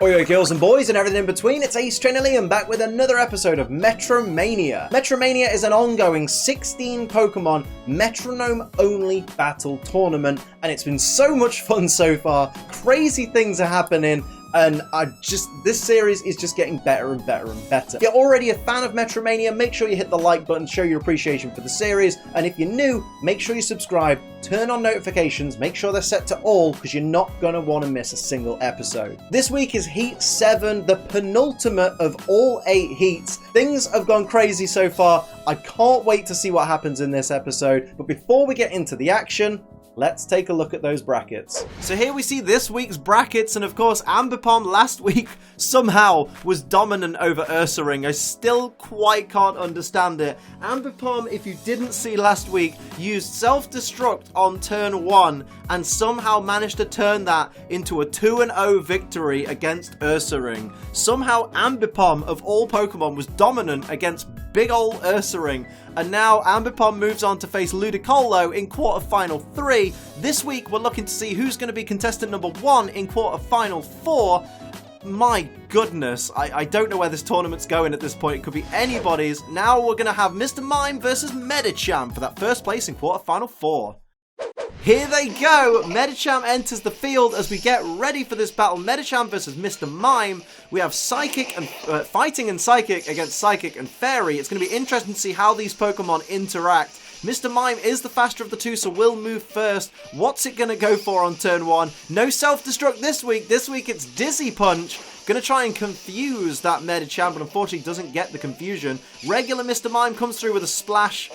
Oi girls and boys and everything in between, it's Ace Trainer Liam back with another episode of MetroMania. MetroMania is an ongoing 16 Pokemon metronome only battle tournament, and it's been so much fun so far. Crazy things are happening. And this series is just getting better and better and better. If you're already a fan of MetroMania, make sure you hit the like button, show your appreciation for the series. And if you're new, make sure you subscribe, turn on notifications, make sure they're set to all, because you're not going to want to miss a single episode. This week is Heat 7, the penultimate of all 8 heats. Things have gone crazy so far. I can't wait to see what happens in this episode. But before we get into the action, let's take a look at those brackets. So here we see this week's brackets, and of course Ambipom last week somehow was dominant over Ursaring. I still quite can't understand it. Ambipom, if you didn't see last week, used self-destruct on turn 1 and somehow managed to turn that into a 2-0 victory against Ursaring. Somehow Ambipom, of all Pokemon, was dominant against big ol' Ursaring. And now Ambipom moves on to face Ludicolo in quarterfinal 3. This week we're looking to see who's going to be contestant number 1 in quarterfinal 4. My goodness, I don't know where this tournament's going at this point. It could be anybody's. Now we're going to have Mr. Mime versus Medicham for that first place in quarterfinal 4. Here they go! Medicham enters the field as we get ready for this battle. Medicham versus Mr. Mime. We have Psychic and Fighting and Psychic against Psychic and Fairy. It's going to be interesting to see how these Pokemon interact. Mr. Mime is the faster of the two, so will move first. What's it going to go for on turn 1? No self-destruct this week. This week it's Dizzy Punch. Going to try and confuse that Medicham, but unfortunately doesn't get the confusion. Regular Mr. Mime comes through with a Splash.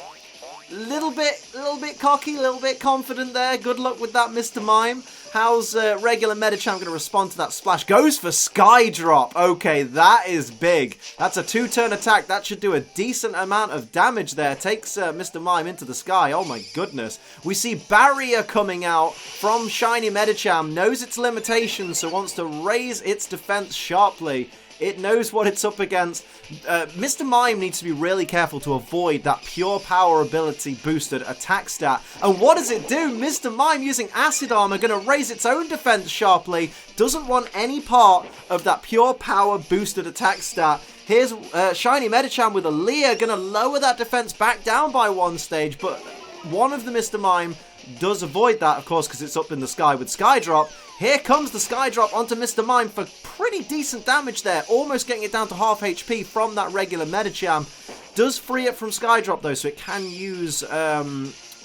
Little bit cocky, little bit confident there. Good luck with that, Mr. Mime. How's regular Medicham going to respond to that Splash? Goes for Sky Drop. Okay, that is big. That's a 2-turn attack. That should do a decent amount of damage there. Takes Mr. Mime into the sky. Oh my goodness. We see Barrier coming out from Shiny Medicham. Knows its limitations, so wants to raise its defense sharply. It knows what it's up against. Mr. Mime needs to be really careful to avoid that Pure Power ability boosted attack stat. And what does it do? Mr. Mime using Acid Armor, going to raise its own defense sharply. Doesn't want any part of that Pure Power boosted attack stat. Here's Shiny Medicham with a Leer, going to lower that defense back down by 1 stage. But one of the Mr. Mime does avoid that, of course, because it's up in the sky with Sky Drop. Here comes the Sky Drop onto Mr. Mime for pretty decent damage there. Almost getting it down to half HP from that regular Medicham. Does free it from Sky Drop though, so it can use...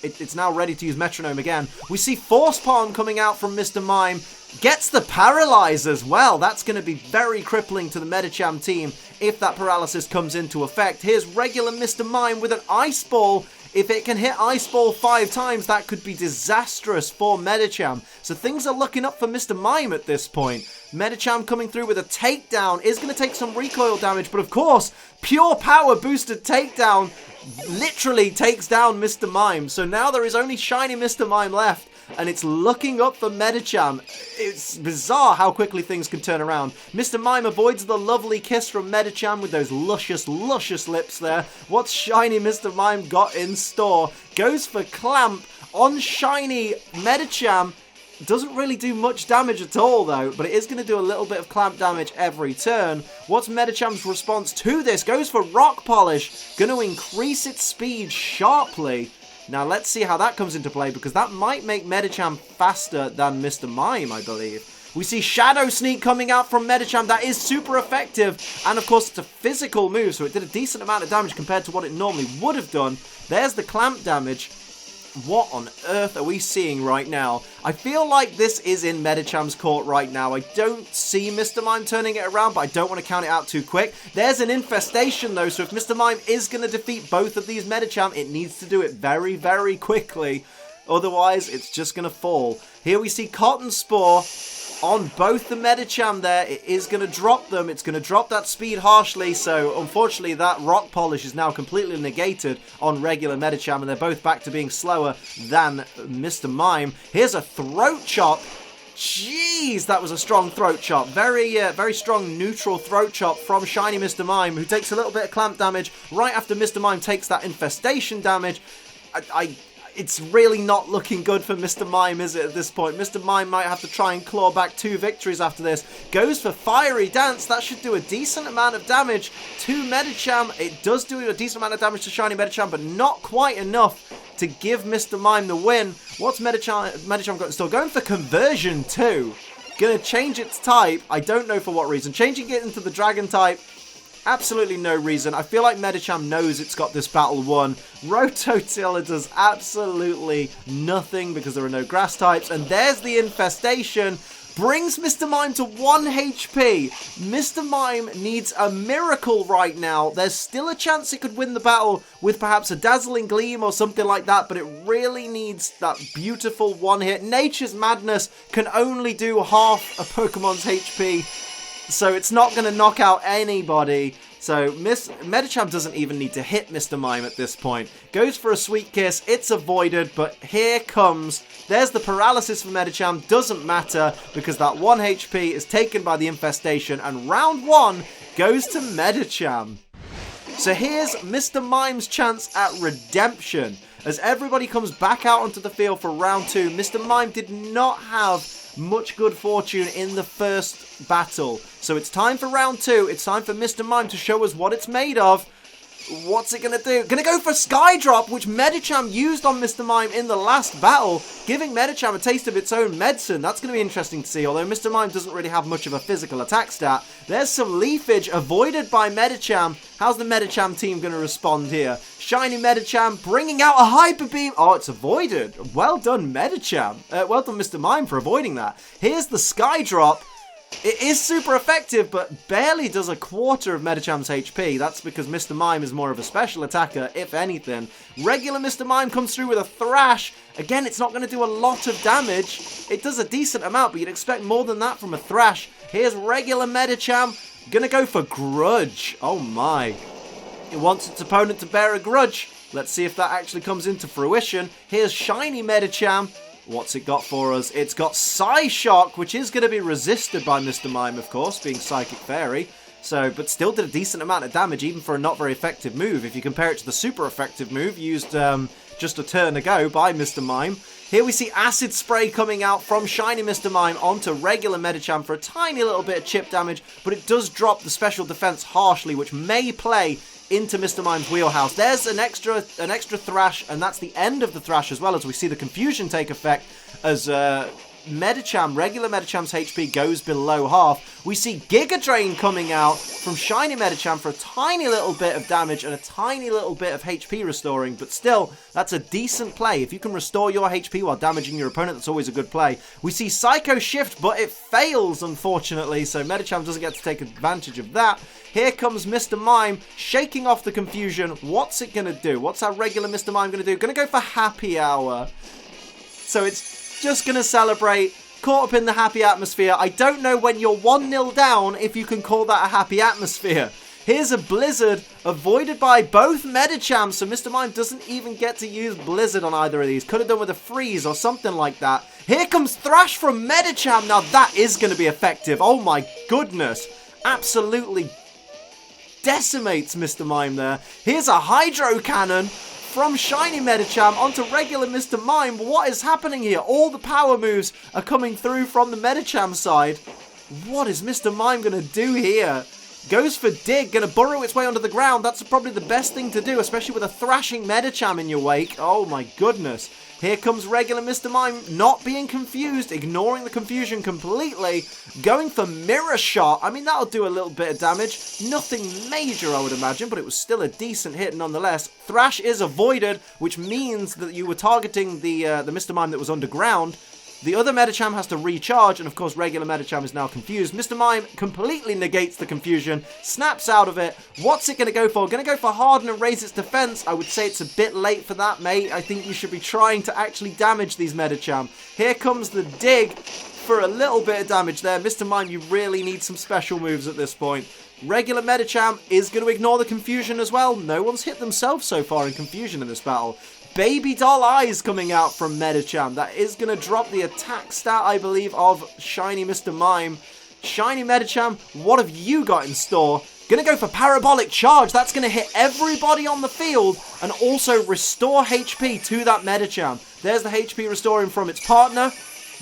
It's now ready to use Metronome again. We see Force Palm coming out from Mr. Mime. Gets the Paralyze as well. That's going to be very crippling to the Medicham team if that paralysis comes into effect. Here's regular Mr. Mime with an Ice Ball. If it can hit Ice Ball 5 times, that could be disastrous for Medicham. So things are looking up for Mr. Mime at this point. Medicham coming through with a takedown is going to take some recoil damage, but of course, Pure Power boosted takedown literally takes down Mr. Mime. So now there is only Shiny Mr. Mime left, and it's looking up for Medicham. It's bizarre how quickly things can turn around. Mr. Mime avoids the lovely kiss from Medicham with those luscious, luscious lips there. What's Shiny Mr. Mime got in store? Goes for Clamp on Shiny Medicham. Doesn't really do much damage at all though, but it is going to do a little bit of Clamp damage every turn. What's Medicham's response to this? Goes for Rock Polish. Going to increase its speed sharply. Now let's see how that comes into play, because that might make Medicham faster than Mr. Mime, I believe. We see Shadow Sneak coming out from Medicham. That is super effective. And of course, it's a physical move, so it did a decent amount of damage compared to what it normally would have done. There's the Clamp damage. What on earth are we seeing right now? I feel like this is in Medicham's court right now. I don't see Mr. Mime turning it around, but I don't want to count it out too quick. There's an infestation though, so if Mr. Mime is going to defeat both of these Medicham, it needs to do it very, very quickly. Otherwise, it's just going to fall. Here we see Cotton Spore on both the Medicham there. It is going to drop them. It's going to drop that speed harshly. So unfortunately that Rock Polish is now completely negated on regular Medicham, and they're both back to being slower than Mr. Mime. Here's a Throat Chop. Jeez, that was a strong Throat Chop. Very strong neutral Throat Chop from Shiny Mr. Mime, who takes a little bit of Clamp damage right after Mr. Mime takes that Infestation damage. it's really not looking good for Mr. Mime, is it, at this point? Mr. Mime might have to try and claw back 2 victories after this. Goes for Fiery Dance. That should do a decent amount of damage to Medicham. It does do a decent amount of damage to Shiny Medicham, but not quite enough to give Mr. Mime the win. What's Medicham got in store? Going for Conversion too. Gonna change its type. I don't know for what reason. Changing it into the Dragon type. Absolutely no reason. I feel like Medicham knows it's got this battle won. Rototiller does absolutely nothing because there are no grass types. And there's the Infestation. Brings Mr. Mime to 1 HP. Mr. Mime needs a miracle right now. There's still a chance it could win the battle with perhaps a Dazzling Gleam or something like that, but it really needs that beautiful one hit. Nature's Madness can only do half a Pokemon's HP, so it's not going to knock out anybody. So Medicham doesn't even need to hit Mr. Mime at this point. Goes for a Sweet Kiss. It's avoided, but here comes... There's the paralysis for Medicham. Doesn't matter because that 1 HP is taken by the Infestation, and round 1 goes to Medicham. So here's Mr. Mime's chance at redemption. As everybody comes back out onto the field for round 2, Mr. Mime did not have much good fortune in the first battle. So it's time for round 2. It's time for Mr. Mime to show us what it's made of. What's it going to do? Going to go for Sky Drop, which Medicham used on Mr. Mime in the last battle, giving Medicham a taste of its own medicine. That's going to be interesting to see, although Mr. Mime doesn't really have much of a physical attack stat. There's some Leafage avoided by Medicham. How's the Medicham team going to respond here? Shiny Medicham bringing out a Hyper Beam. Oh, it's avoided. Well done, Medicham. Well done, Mr. Mime, for avoiding that. Here's the Sky Drop. It is super effective, but barely does a quarter of Medicham's HP. That's because Mr. Mime is more of a special attacker, if anything. Regular Mr. Mime comes through with a Thrash. Again, it's not going to do a lot of damage. It does a decent amount, but you'd expect more than that from a Thrash. Here's regular Medicham. Gonna go for Grudge. Oh my. It wants its opponent to bear a grudge. Let's see if that actually comes into fruition. Here's Shiny Medicham. What's it got for us? It's got Psyshock, which is going to be resisted by Mr. Mime, of course, being Psychic Fairy. So, but still did a decent amount of damage, even for a not very effective move. If you compare it to the super effective move used just a turn ago by Mr. Mime. Here we see Acid Spray coming out from Shiny Mr. Mime onto regular Medicham for a tiny little bit of chip damage, but it does drop the special defense harshly, which may play into Mr. Mime's wheelhouse. There's an extra Thrash, and that's the end of the Thrash as well, as we see the confusion take effect as regular Medicham's HP goes below half. We see Giga Drain coming out from Shiny Medicham for a tiny little bit of damage and a tiny little bit of HP restoring, but still, that's a decent play. If you can restore your HP while damaging your opponent, that's always a good play. We see Psycho Shift, but it fails, unfortunately, so Medicham doesn't get to take advantage of that. Here comes Mr. Mime, shaking off the confusion. What's it going to do? What's our regular Mr. Mime going to do? Going to go for Happy Hour. So it's just going to celebrate, caught up in the happy atmosphere. I don't know when you're 1-0 down if you can call that a happy atmosphere. Here's a Blizzard, avoided by both Medicham, so Mr. Mime doesn't even get to use Blizzard on either of these. Could have done with a Freeze or something like that. Here comes Thrash from Medicham. Now that is going to be effective. Oh my goodness. Absolutely decimates Mr. Mime there. Here's a Hydro Cannon from Shiny Medicham onto regular Mr. Mime. What is happening here? All the power moves are coming through from the Medicham side. What is Mr. Mime going to do here? Goes for Dig, going to burrow its way under the ground. That's probably the best thing to do, especially with a thrashing Medicham in your wake. Oh my goodness. Here comes regular Mr. Mime, not being confused, ignoring the confusion completely, going for Mirror Shot. I mean, that'll do a little bit of damage. Nothing major, I would imagine, but it was still a decent hit nonetheless. Thrash is avoided, which means that you were targeting the Mr. Mime that was underground. The other Medicham has to recharge, and of course regular Medicham is now confused. Mr. Mime completely negates the confusion, snaps out of it. What's it going to go for? Going to go for Harden and raise its defense. I would say it's a bit late for that, mate. I think you should be trying to actually damage these Medicham. Here comes the Dig for a little bit of damage there. Mr. Mime, you really need some special moves at this point. Regular Medicham is going to ignore the confusion as well. No one's hit themselves so far in confusion in this battle. Baby Doll Eyes coming out from Medicham. That is going to drop the attack stat, I believe, of Shiny Mr. Mime. Shiny Medicham, what have you got in store Gonna go for Parabolic Charge. That's gonna hit everybody on the field and also restore HP to that Medicham. There's the HP restoring from its partner.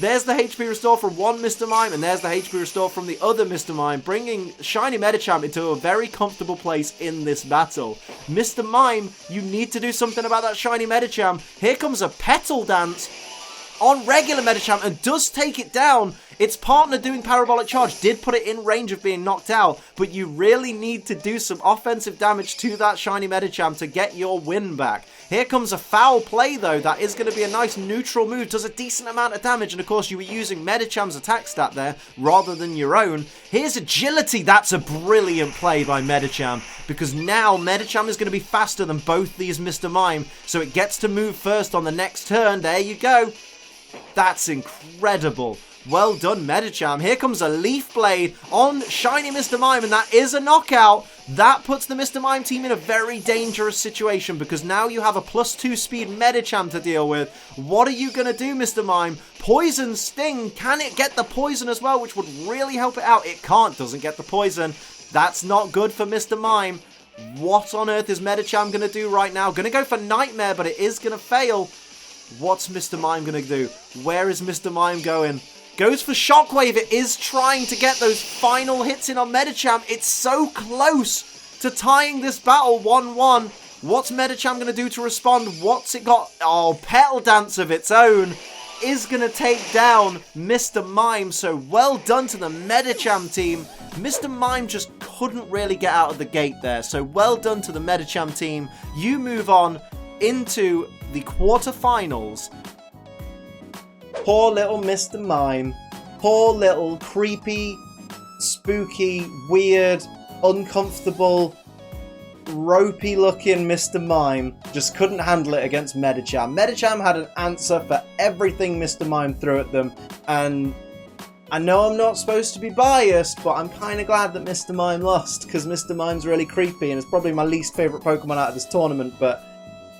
There's the HP restore from one Mr. Mime, and there's the HP restore from the other Mr. Mime, bringing Shiny Medicham into a very comfortable place in this battle. Mr. Mime, you need to do something about that Shiny Medicham. Here comes a Petal Dance on regular Medicham and does take it down. Its partner doing Parabolic Charge did put it in range of being knocked out, but you really need to do some offensive damage to that Shiny Medicham to get your win back. Here comes a foul play though. That is going to be a nice neutral move, does a decent amount of damage, and of course you were using Medicham's attack stat there rather than your own. Here's Agility. That's a brilliant play by Medicham, because now Medicham is going to be faster than both these Mr. Mime, so it gets to move first on the next turn. There you go. That's incredible. Well done, Medicham. Here comes a Leaf Blade on Shiny Mr. Mime, and that is a knockout. That puts the Mr. Mime team in a very dangerous situation, because now you have a +2 speed Medicham to deal with. What are you going to do, Mr. Mime? Poison Sting. Can it get the poison as well, which would really help it out? It can't. Doesn't get the poison. That's not good for Mr. Mime. What on earth is Medicham going to do right now? Going to go for Nightmare, but it is going to fail. What's Mr. Mime going to do? Where is Mr. Mime going? Goes for Shockwave. It is trying to get those final hits in on Medicham. It's so close to tying this battle 1-1. What's Medicham going to do to respond? What's it got? Oh, Petal Dance of its own is going to take down Mr. Mime. So well done to the Medicham team. Mr. Mime just couldn't really get out of the gate there. So well done to the Medicham team. You move on into the quarterfinals. Poor little Mr. Mime. Poor little creepy, spooky, weird, uncomfortable, ropey looking Mr. Mime just couldn't handle it against Medicham. Medicham had an answer for everything Mr. Mime threw at them, and I know I'm not supposed to be biased, but I'm kind of glad that Mr. Mime lost, because Mr. Mime's really creepy and it's probably my least favourite Pokemon out of this tournament. But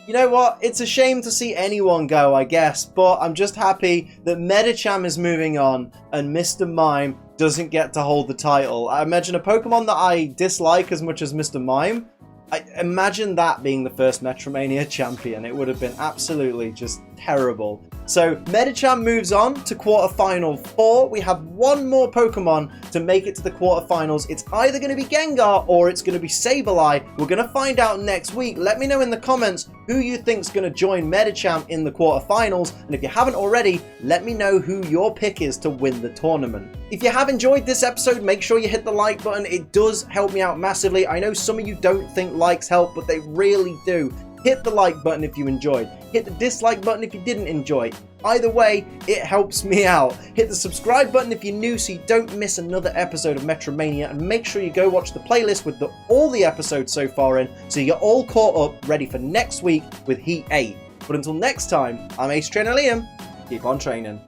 you know what? It's a shame to see anyone go, I guess, but I'm just happy that Medicham is moving on and Mr. Mime doesn't get to hold the title. I imagine a Pokemon that I dislike as much as Mr. Mime, I imagine that being the first MetroMania champion. It would have been absolutely just terrible. So Medicham moves on to quarterfinal 4. We have one more Pokemon to make it to the quarterfinals. It's either going to be Gengar or it's going to be Sableye. We're going to find out next week. Let me know in the comments who you think's going to join Medicham in the quarterfinals. And if you haven't already, let me know who your pick is to win the tournament. If you have enjoyed this episode, make sure you hit the like button. It does help me out massively. I know some of you don't think likes help, but they really do. Hit the like button if you enjoyed. Hit the dislike button if you didn't enjoy. Either way, it helps me out. Hit the subscribe button if you're new so you don't miss another episode of MetroMania, and make sure you go watch the playlist with all the episodes so far in so you're all caught up, ready for next week with Heat 8. But until next time, I'm Ace Trainer Liam. Keep on training.